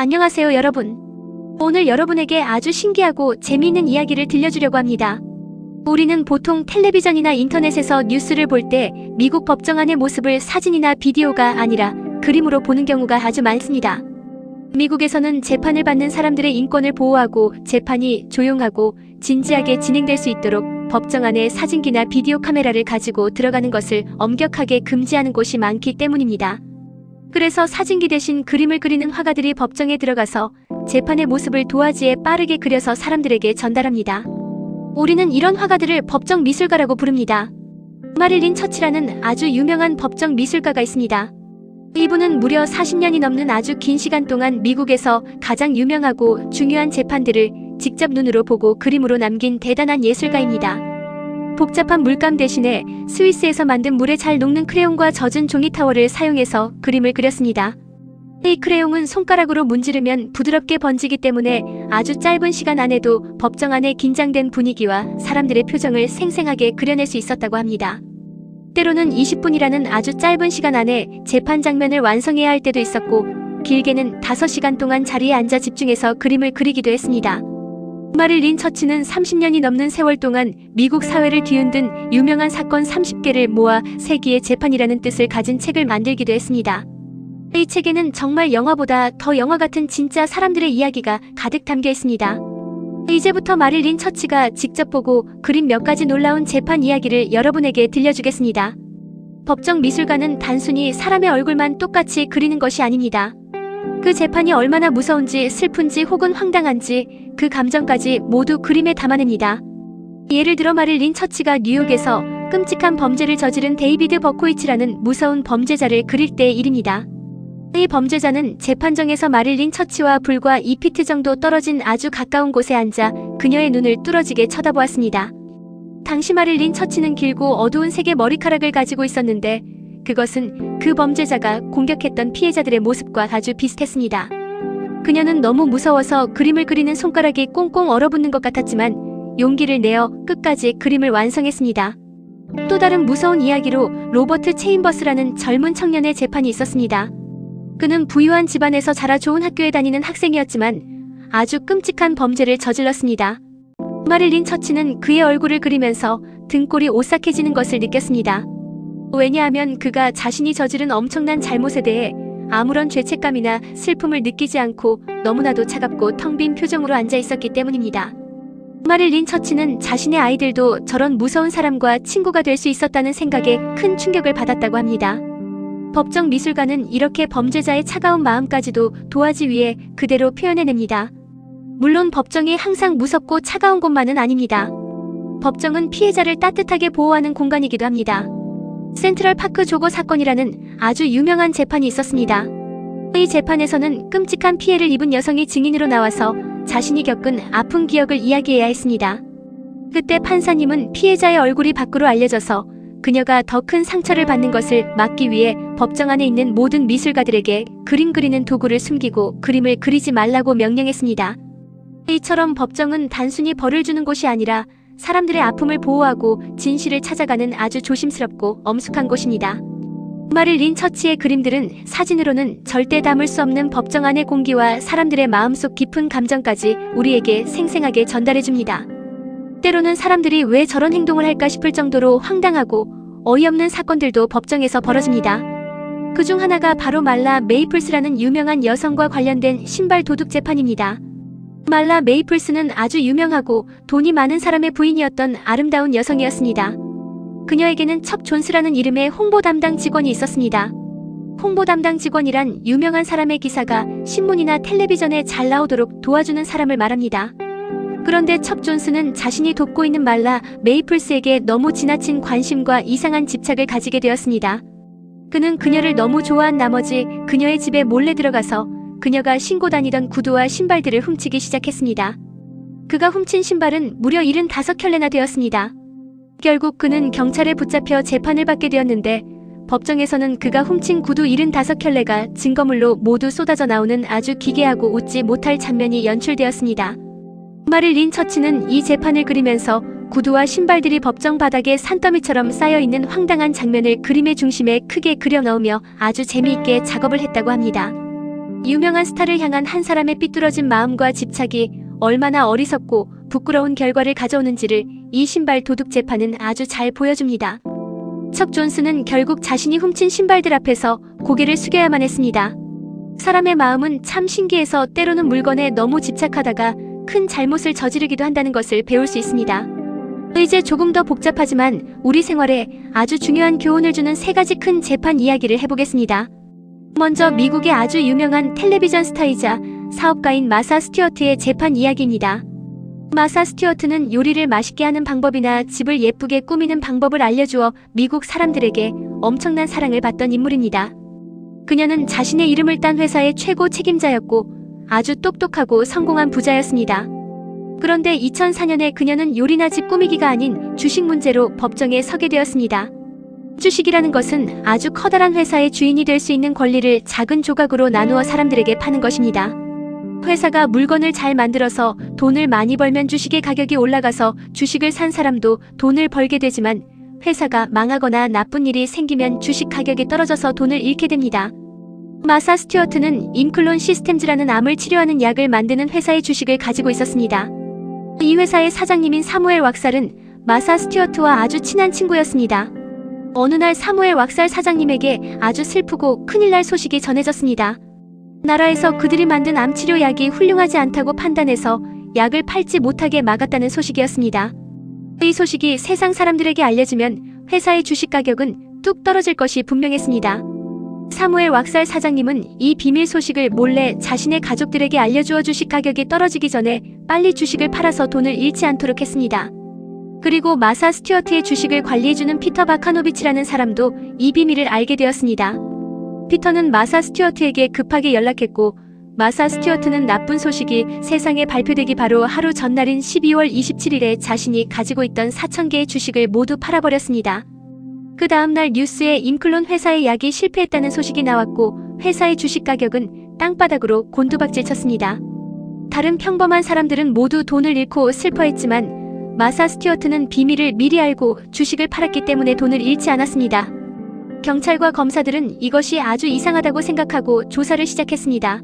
안녕하세요, 여러분. 오늘 여러분에게 아주 신기하고 재미있는 이야기를 들려주려고 합니다. 우리는 보통 텔레비전이나 인터넷에서 뉴스를 볼 때 미국 법정안의 모습을 사진이나 비디오가 아니라 그림으로 보는 경우가 아주 많습니다. 미국에서는 재판을 받는 사람들의 인권을 보호하고 재판이 조용하고 진지하게 진행될 수 있도록 법정안에 사진기나 비디오 카메라를 가지고 들어가는 것을 엄격하게 금지하는 곳이 많기 때문입니다. 그래서 사진기 대신 그림을 그리는 화가들이 법정에 들어가서 재판의 모습을 도화지에 빠르게 그려서 사람들에게 전달합니다. 우리는 이런 화가들을 법정 미술가라고 부릅니다. 마릴린 처치라는 아주 유명한 법정 미술가가 있습니다. 이분은 무려 40년이 넘는 아주 긴 시간 동안 미국에서 가장 유명하고 중요한 재판들을 직접 눈으로 보고 그림으로 남긴 대단한 예술가입니다. 복잡한 물감 대신에 스위스에서 만든 물에 잘 녹는 크레용과 젖은 종이 타월을 사용해서 그림을 그렸습니다. 이 크레용은 손가락으로 문지르면 부드럽게 번지기 때문에 아주 짧은 시간 안에도 법정 안의 긴장된 분위기와 사람들의 표정을 생생하게 그려낼 수 있었다고 합니다. 때로는 20분이라는 아주 짧은 시간 안에 재판 장면을 완성해야 할 때도 있었고, 길게는 5시간 동안 자리에 앉아 집중해서 그림을 그리기도 했습니다. 마릴린 처치는 30년이 넘는 세월 동안 미국 사회를 뒤흔든 유명한 사건 30개를 모아 세기의 재판이라는 뜻을 가진 책을 만들기도 했습니다. 이 책에는 정말 영화보다 더 영화 같은 진짜 사람들의 이야기가 가득 담겨 있습니다. 이제부터 마릴린 처치가 직접 보고 그린 몇 가지 놀라운 재판 이야기를 여러분에게 들려주겠습니다. 법정 미술가는 단순히 사람의 얼굴만 똑같이 그리는 것이 아닙니다. 그 재판이 얼마나 무서운지 슬픈지 혹은 황당한지 그 감정까지 모두 그림에 담아냅니다. 예를 들어 마릴린 처치가 뉴욕에서 끔찍한 범죄를 저지른 데이비드 버코이치라는 무서운 범죄자를 그릴 때의 일입니다. 이 범죄자는 재판정에서 마릴린 처치와 불과 2피트 정도 떨어진 아주 가까운 곳에 앉아 그녀의 눈을 뚫어지게 쳐다보았습니다. 당시 마릴린 처치는 길고 어두운 색의 머리카락을 가지고 있었는데 그것은 그 범죄자가 공격했던 피해자들의 모습과 아주 비슷했습니다. 그녀는 너무 무서워서 그림을 그리는 손가락이 꽁꽁 얼어붙는 것 같았지만 용기를 내어 끝까지 그림을 완성했습니다. 또 다른 무서운 이야기로 로버트 체인버스라는 젊은 청년의 재판이 있었습니다. 그는 부유한 집안에서 자라 좋은 학교에 다니는 학생이었지만 아주 끔찍한 범죄를 저질렀습니다. 마릴린 처치는 그의 얼굴을 그리면서 등골이 오싹해지는 것을 느꼈습니다. 왜냐하면 그가 자신이 저지른 엄청난 잘못에 대해 아무런 죄책감이나 슬픔을 느끼지 않고 너무나도 차갑고 텅 빈 표정으로 앉아 있었기 때문입니다. 마릴린 처치는 자신의 아이들도 저런 무서운 사람과 친구가 될 수 있었다는 생각에 큰 충격을 받았다고 합니다. 법정 미술가는 이렇게 범죄자의 차가운 마음까지도 도화지 위에 그대로 표현해냅니다. 물론 법정이 항상 무섭고 차가운 곳만은 아닙니다. 법정은 피해자를 따뜻하게 보호하는 공간이기도 합니다. 센트럴 파크 조거 사건이라는 아주 유명한 재판이 있었습니다. 이 재판에서는 끔찍한 피해를 입은 여성이 증인으로 나와서 자신이 겪은 아픈 기억을 이야기해야 했습니다. 그때 판사님은 피해자의 얼굴이 밖으로 알려져서 그녀가 더 큰 상처를 받는 것을 막기 위해 법정 안에 있는 모든 미술가들에게 그림 그리는 도구를 숨기고 그림을 그리지 말라고 명령했습니다. 이처럼 법정은 단순히 벌을 주는 곳이 아니라 사람들의 아픔을 보호하고 진실을 찾아가는 아주 조심스럽고 엄숙한 곳입니다. 마릴린 처치의 그림들은 사진으로는 절대 담을 수 없는 법정 안의 공기와 사람들의 마음속 깊은 감정까지 우리에게 생생하게 전달해줍니다. 때로는 사람들이 왜 저런 행동을 할까 싶을 정도로 황당하고 어이없는 사건들도 법정에서 벌어집니다. 그중 하나가 바로 말라 메이플스라는 유명한 여성과 관련된 신발 도둑 재판입니다. 말라 메이플스는 아주 유명하고 돈이 많은 사람의 부인이었던 아름다운 여성이었습니다. 그녀에게는 첩 존스라는 이름의 홍보 담당 직원이 있었습니다. 홍보 담당 직원이란 유명한 사람의 기사가 신문이나 텔레비전에 잘 나오도록 도와주는 사람을 말합니다. 그런데 첩 존스는 자신이 돕고 있는 말라 메이플스에게 너무 지나친 관심과 이상한 집착을 가지게 되었습니다. 그는 그녀를 너무 좋아한 나머지 그녀의 집에 몰래 들어가서 그녀가 신고 다니던 구두와 신발들을 훔치기 시작했습니다. 그가 훔친 신발은 무려 75켤레나 되었습니다. 결국 그는 경찰에 붙잡혀 재판을 받게 되었는데 법정에서는 그가 훔친 구두 75켤레가 증거물로 모두 쏟아져 나오는 아주 기괴하고 웃지 못할 장면이 연출되었습니다. 마릴린 처치는 이 재판을 그리면서 구두와 신발들이 법정 바닥에 산더미처럼 쌓여있는 황당한 장면을 그림의 중심에 크게 그려 넣으며 아주 재미있게 작업을 했다고 합니다. 유명한 스타를 향한 한 사람의 삐뚤어진 마음과 집착이 얼마나 어리석고 부끄러운 결과를 가져오는지를 이 신발 도둑 재판은 아주 잘 보여줍니다. 척 존스는 결국 자신이 훔친 신발들 앞에서 고개를 숙여야만 했습니다. 사람의 마음은 참 신기해서 때로는 물건에 너무 집착하다가 큰 잘못을 저지르기도 한다는 것을 배울 수 있습니다. 이제 조금 더 복잡하지만 우리 생활에 아주 중요한 교훈을 주는 세 가지 큰 재판 이야기를 해보겠습니다. 먼저 미국의 아주 유명한 텔레비전 스타이자 사업가인 마사 스튜어트의 재판 이야기입니다. 마사 스튜어트는 요리를 맛있게 하는 방법이나 집을 예쁘게 꾸미는 방법을 알려주어 미국 사람들에게 엄청난 사랑을 받던 인물입니다. 그녀는 자신의 이름을 딴 회사의 최고 책임자였고 아주 똑똑하고 성공한 부자였습니다. 그런데 2004년에 그녀는 요리나 집 꾸미기가 아닌 주식 문제로 법정에 서게 되었습니다. 주식이라는 것은 아주 커다란 회사의 주인이 될 수 있는 권리를 작은 조각으로 나누어 사람들에게 파는 것입니다. 회사가 물건을 잘 만들어서 돈을 많이 벌면 주식의 가격이 올라가서 주식을 산 사람도 돈을 벌게 되지만 회사가 망하거나 나쁜 일이 생기면 주식 가격이 떨어져서 돈을 잃게 됩니다. 마사 스튜어트는 임클론 시스템즈라는 암을 치료하는 약을 만드는 회사의 주식을 가지고 있었습니다. 이 회사의 사장님인 사무엘 왁살은 마사 스튜어트와 아주 친한 친구였습니다. 어느 날 사무엘 왁살 사장님에게 아주 슬프고 큰일 날 소식이 전해졌습니다. 나라에서 그들이 만든 암치료 약이 훌륭하지 않다고 판단해서 약을 팔지 못하게 막았다는 소식이었습니다. 이 소식이 세상 사람들에게 알려지면 회사의 주식 가격은 뚝 떨어질 것이 분명했습니다. 사무엘 왁살 사장님은 이 비밀 소식을 몰래 자신의 가족들에게 알려주어 주식 가격이 떨어지기 전에 빨리 주식을 팔아서 돈을 잃지 않도록 했습니다. 그리고 마사 스튜어트의 주식을 관리해주는 피터 바카노비치라는 사람도 이 비밀을 알게 되었습니다. 피터는 마사 스튜어트에게 급하게 연락했고 마사 스튜어트는 나쁜 소식이 세상에 발표되기 바로 하루 전날인 12월 27일에 자신이 가지고 있던 4,000개의 주식을 모두 팔아버렸습니다. 그 다음날 뉴스에 임클론 회사의 약이 실패했다는 소식이 나왔고 회사의 주식 가격은 땅바닥으로 곤두박질 쳤습니다. 다른 평범한 사람들은 모두 돈을 잃고 슬퍼했지만 마사 스튜어트는 비밀을 미리 알고 주식을 팔았기 때문에 돈을 잃지 않았습니다. 경찰과 검사들은 이것이 아주 이상하다고 생각하고 조사를 시작했습니다.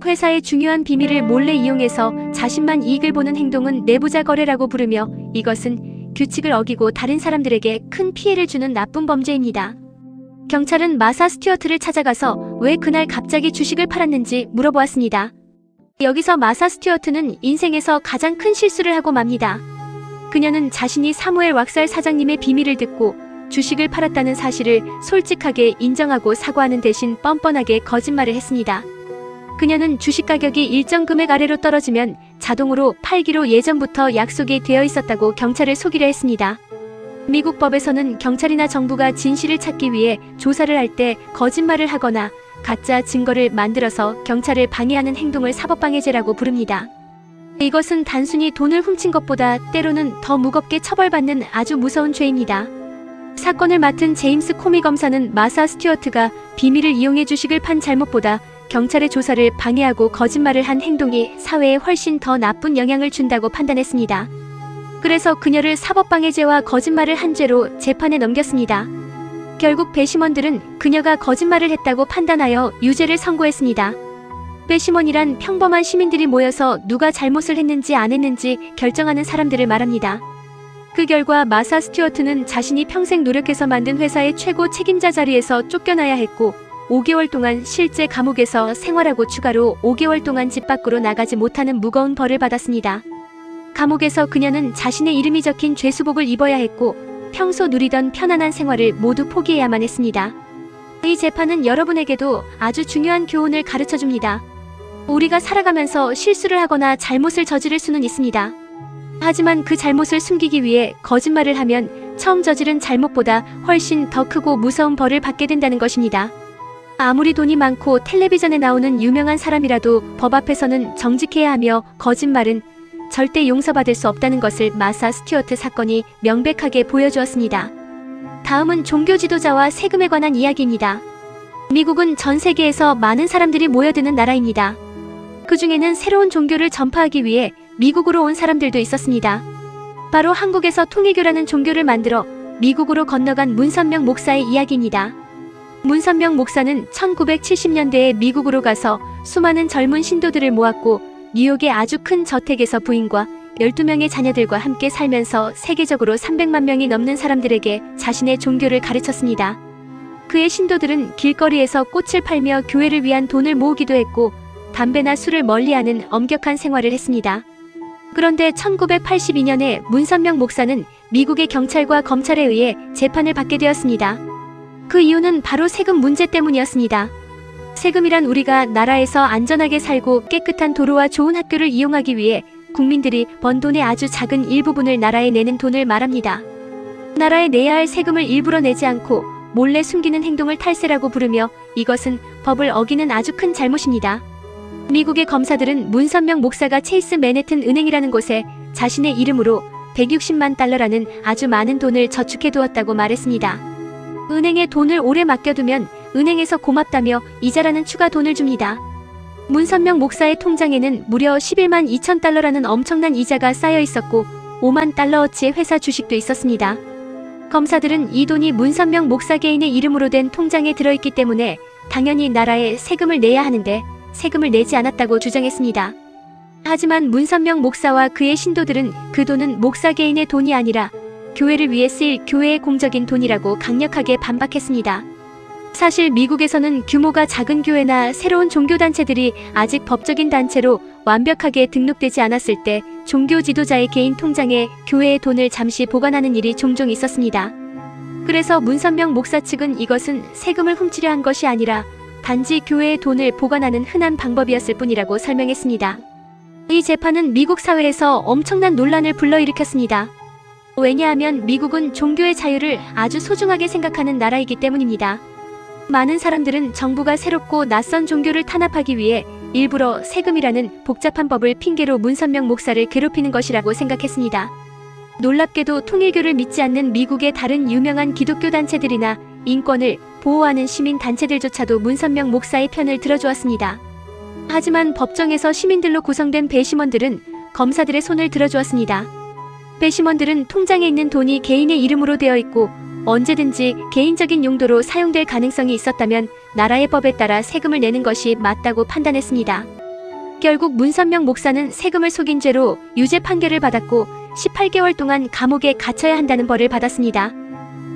회사의 중요한 비밀을 몰래 이용해서 자신만 이익을 보는 행동은 내부자 거래라고 부르며 이것은 규칙을 어기고 다른 사람들에게 큰 피해를 주는 나쁜 범죄입니다. 경찰은 마사 스튜어트를 찾아가서 왜 그날 갑자기 주식을 팔았는지 물어보았습니다. 여기서 마사 스튜어트는 인생에서 가장 큰 실수를 하고 맙니다. 그녀는 자신이 사무엘 왁살 사장님의 비밀을 듣고 주식을 팔았다는 사실을 솔직하게 인정하고 사과하는 대신 뻔뻔하게 거짓말을 했습니다. 그녀는 주식 가격이 일정 금액 아래로 떨어지면 자동으로 팔기로 예전부터 약속이 되어 있었다고 경찰을 속이려 했습니다. 미국 법에서는 경찰이나 정부가 진실을 찾기 위해 조사를 할 때 거짓말을 하거나 가짜 증거를 만들어서 경찰을 방해하는 행동을 사법방해죄라고 부릅니다. 이것은 단순히 돈을 훔친 것보다 때로는 더 무겁게 처벌받는 아주 무서운 죄입니다. 사건을 맡은 제임스 코미 검사는 마사 스튜어트가 비밀을 이용해 주식을 판 잘못보다 경찰의 조사를 방해하고 거짓말을 한 행동이 사회에 훨씬 더 나쁜 영향을 준다고 판단했습니다. 그래서 그녀를 사법방해죄와 거짓말을 한 죄로 재판에 넘겼습니다. 결국 배심원들은 그녀가 거짓말을 했다고 판단하여 유죄를 선고했습니다. 배심원이란 평범한 시민들이 모여서 누가 잘못을 했는지 안 했는지 결정하는 사람들을 말합니다. 그 결과 마사 스튜어트는 자신이 평생 노력해서 만든 회사의 최고 책임자 자리에서 쫓겨나야 했고 5개월 동안 실제 감옥에서 생활하고 추가로 5개월 동안 집 밖으로 나가지 못하는 무거운 벌을 받았습니다. 감옥에서 그녀는 자신의 이름이 적힌 죄수복을 입어야 했고 평소 누리던 편안한 생활을 모두 포기해야만 했습니다. 이 재판은 여러분에게도 아주 중요한 교훈을 가르쳐줍니다. 우리가 살아가면서 실수를 하거나 잘못을 저지를 수는 있습니다. 하지만 그 잘못을 숨기기 위해 거짓말을 하면 처음 저지른 잘못보다 훨씬 더 크고 무서운 벌을 받게 된다는 것입니다. 아무리 돈이 많고 텔레비전에 나오는 유명한 사람이라도 법 앞에서는 정직해야 하며 거짓말은 절대 용서받을 수 없다는 것을 마사 스튜어트 사건이 명백하게 보여주었습니다. 다음은 종교 지도자와 세금에 관한 이야기입니다. 미국은 전 세계에서 많은 사람들이 모여드는 나라입니다. 그 중에는 새로운 종교를 전파하기 위해 미국으로 온 사람들도 있었습니다. 바로 한국에서 통일교라는 종교를 만들어 미국으로 건너간 문선명 목사의 이야기입니다. 문선명 목사는 1970년대에 미국으로 가서 수많은 젊은 신도들을 모았고 뉴욕의 아주 큰 저택에서 부인과 12명의 자녀들과 함께 살면서 세계적으로 300만 명이 넘는 사람들에게 자신의 종교를 가르쳤습니다. 그의 신도들은 길거리에서 꽃을 팔며 교회를 위한 돈을 모으기도 했고 담배나 술을 멀리하는 엄격한 생활을 했습니다. 그런데 1982년에 문선명 목사는 미국의 경찰과 검찰에 의해 재판을 받게 되었습니다. 그 이유는 바로 세금 문제 때문이었습니다. 세금이란 우리가 나라에서 안전하게 살고 깨끗한 도로와 좋은 학교를 이용하기 위해 국민들이 번 돈의 아주 작은 일부분을 나라에 내는 돈을 말합니다. 나라에 내야 할 세금을 일부러 내지 않고 몰래 숨기는 행동을 탈세라고 부르며 이것은 법을 어기는 아주 큰 잘못입니다. 미국의 검사들은 문선명 목사가 체이스 맨해튼 은행이라는 곳에 자신의 이름으로 160만 달러라는 아주 많은 돈을 저축해 두었다고 말했습니다. 은행에 돈을 오래 맡겨두면 은행에서 고맙다며 이자라는 추가 돈을 줍니다. 문선명 목사의 통장에는 무려 11만 2천 달러라는 엄청난 이자가 쌓여 있었고 5만 달러어치의 회사 주식도 있었습니다. 검사들은 이 돈이 문선명 목사 개인의 이름으로 된 통장에 들어있기 때문에 당연히 나라에 세금을 내야 하는데 세금을 내지 않았다고 주장했습니다. 하지만 문선명 목사와 그의 신도들은 그 돈은 목사 개인의 돈이 아니라 교회를 위해 쓰일 교회의 공적인 돈이라고 강력하게 반박했습니다. 사실 미국에서는 규모가 작은 교회나 새로운 종교단체들이 아직 법적인 단체로 완벽하게 등록되지 않았을 때 종교 지도자의 개인 통장에 교회의 돈을 잠시 보관하는 일이 종종 있었습니다. 그래서 문선명 목사 측은 이것은 세금을 훔치려 한 것이 아니라 단지 교회의 돈을 보관하는 흔한 방법이었을 뿐이라고 설명했습니다. 이 재판은 미국 사회에서 엄청난 논란을 불러일으켰습니다. 왜냐하면 미국은 종교의 자유를 아주 소중하게 생각하는 나라이기 때문입니다. 많은 사람들은 정부가 새롭고 낯선 종교를 탄압하기 위해 일부러 세금이라는 복잡한 법을 핑계로 문선명 목사를 괴롭히는 것이라고 생각했습니다. 놀랍게도 통일교를 믿지 않는 미국의 다른 유명한 기독교 단체들이나 인권을 보호하는 시민 단체들조차도 문선명 목사의 편을 들어주었습니다. 하지만 법정에서 시민들로 구성된 배심원들은 검사들의 손을 들어주었습니다. 배심원들은 통장에 있는 돈이 개인의 이름으로 되어 있고 언제든지 개인적인 용도로 사용될 가능성이 있었다면 나라의 법에 따라 세금을 내는 것이 맞다고 판단했습니다. 결국 문선명 목사는 세금을 속인 죄로 유죄 판결을 받았고 18개월 동안 감옥에 갇혀야 한다는 벌을 받았습니다.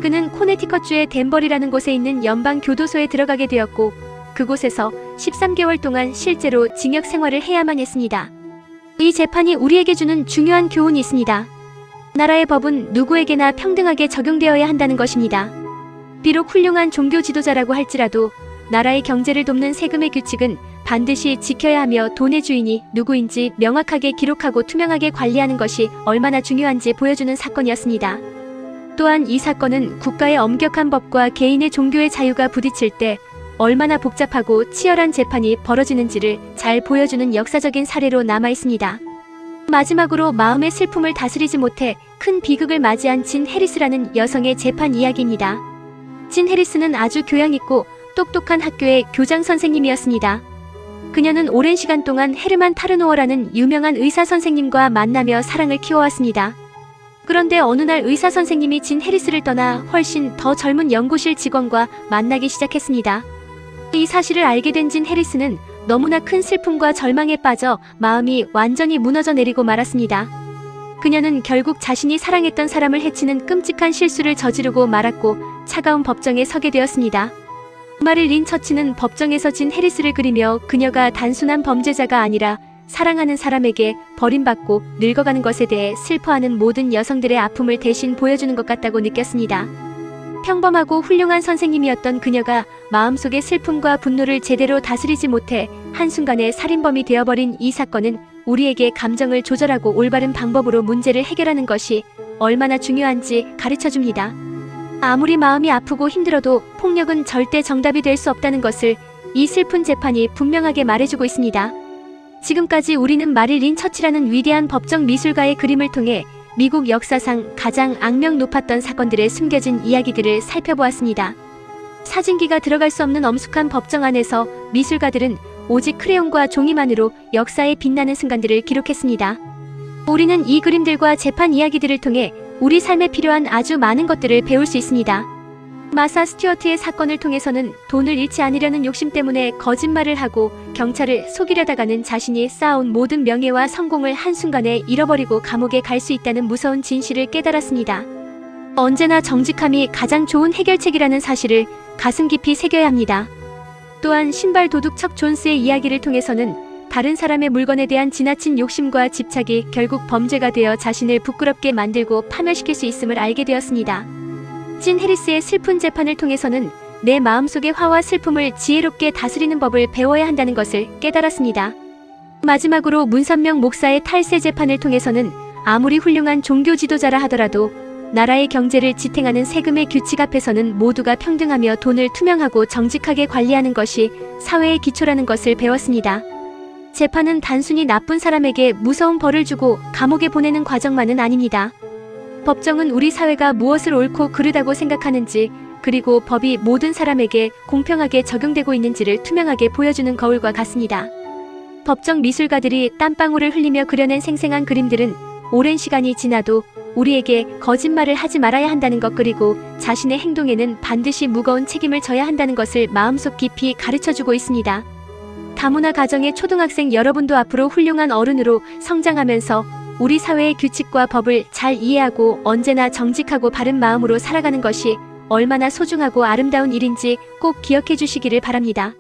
그는 코네티컷주의 댄버리라는 곳에 있는 연방교도소에 들어가게 되었고 그곳에서 13개월 동안 실제로 징역 생활을 해야만 했습니다. 이 재판이 우리에게 주는 중요한 교훈이 있습니다. 나라의 법은 누구에게나 평등하게 적용되어야 한다는 것입니다. 비록 훌륭한 종교 지도자라고 할지라도 나라의 경제를 돕는 세금의 규칙은 반드시 지켜야 하며 돈의 주인이 누구인지 명확하게 기록하고 투명하게 관리하는 것이 얼마나 중요한지 보여주는 사건이었습니다. 또한 이 사건은 국가의 엄격한 법과 개인의 종교의 자유가 부딪힐 때 얼마나 복잡하고 치열한 재판이 벌어지는지를 잘 보여주는 역사적인 사례로 남아있습니다. 마지막으로 마음의 슬픔을 다스리지 못해 큰 비극을 맞이한 진 해리스라는 여성의 재판 이야기입니다. 진 해리스는 아주 교양있고 똑똑한 학교의 교장 선생님이었습니다. 그녀는 오랜 시간 동안 헤르만 타르노어라는 유명한 의사 선생님과 만나며 사랑을 키워왔습니다. 그런데 어느 날 의사 선생님이 진 해리스를 떠나 훨씬 더 젊은 연구실 직원과 만나기 시작했습니다. 이 사실을 알게 된 진 해리스는 너무나 큰 슬픔과 절망에 빠져 마음이 완전히 무너져 내리고 말았습니다. 그녀는 결국 자신이 사랑했던 사람을 해치는 끔찍한 실수를 저지르고 말았고 차가운 법정에 서게 되었습니다. 마릴린 처치는 법정에서 진 해리스를 그리며 그녀가 단순한 범죄자가 아니라 사랑하는 사람에게 버림받고 늙어가는 것에 대해 슬퍼하는 모든 여성들의 아픔을 대신 보여주는 것 같다고 느꼈습니다. 평범하고 훌륭한 선생님이었던 그녀가 마음속의 슬픔과 분노를 제대로 다스리지 못해 한순간에 살인범이 되어버린 이 사건은 우리에게 감정을 조절하고 올바른 방법으로 문제를 해결하는 것이 얼마나 중요한지 가르쳐줍니다. 아무리 마음이 아프고 힘들어도 폭력은 절대 정답이 될 수 없다는 것을 이 슬픈 재판이 분명하게 말해주고 있습니다. 지금까지 우리는 마릴린 처치라는 위대한 법정 미술가의 그림을 통해 미국 역사상 가장 악명 높았던 사건들의 숨겨진 이야기들을 살펴보았습니다. 사진기가 들어갈 수 없는 엄숙한 법정 안에서 미술가들은 오직 크레용과 종이만으로 역사의 빛나는 순간들을 기록했습니다. 우리는 이 그림들과 재판 이야기들을 통해 우리 삶에 필요한 아주 많은 것들을 배울 수 있습니다. 마사 스튜어트의 사건을 통해서는 돈을 잃지 않으려는 욕심 때문에 거짓말을 하고 경찰을 속이려다가는 자신이 쌓아온 모든 명예와 성공을 한순간에 잃어버리고 감옥에 갈 수 있다는 무서운 진실을 깨달았습니다. 언제나 정직함이 가장 좋은 해결책이라는 사실을 가슴 깊이 새겨야 합니다. 또한 신발 도둑 척 존스의 이야기를 통해서는 다른 사람의 물건에 대한 지나친 욕심과 집착이 결국 범죄가 되어 자신을 부끄럽게 만들고 파멸시킬 수 있음을 알게 되었습니다. 진 해리스의 슬픈 재판을 통해서는 내 마음속의 화와 슬픔을 지혜롭게 다스리는 법을 배워야 한다는 것을 깨달았습니다. 마지막으로 문선명 목사의 탈세 재판을 통해서는 아무리 훌륭한 종교 지도자라 하더라도 나라의 경제를 지탱하는 세금의 규칙 앞에서는 모두가 평등하며 돈을 투명하고 정직하게 관리하는 것이 사회의 기초라는 것을 배웠습니다. 재판은 단순히 나쁜 사람에게 무서운 벌을 주고 감옥에 보내는 과정만은 아닙니다. 법정은 우리 사회가 무엇을 옳고 그르다고 생각하는지, 그리고 법이 모든 사람에게 공평하게 적용되고 있는지를 투명하게 보여주는 거울과 같습니다. 법정 미술가들이 땀방울을 흘리며 그려낸 생생한 그림들은 오랜 시간이 지나도 우리에게 거짓말을 하지 말아야 한다는 것, 그리고 자신의 행동에는 반드시 무거운 책임을 져야 한다는 것을 마음속 깊이 가르쳐주고 있습니다. 다문화 가정의 초등학생 여러분도 앞으로 훌륭한 어른으로 성장하면서 우리 사회의 규칙과 법을 잘 이해하고 언제나 정직하고 바른 마음으로 살아가는 것이 얼마나 소중하고 아름다운 일인지 꼭 기억해 주시기를 바랍니다.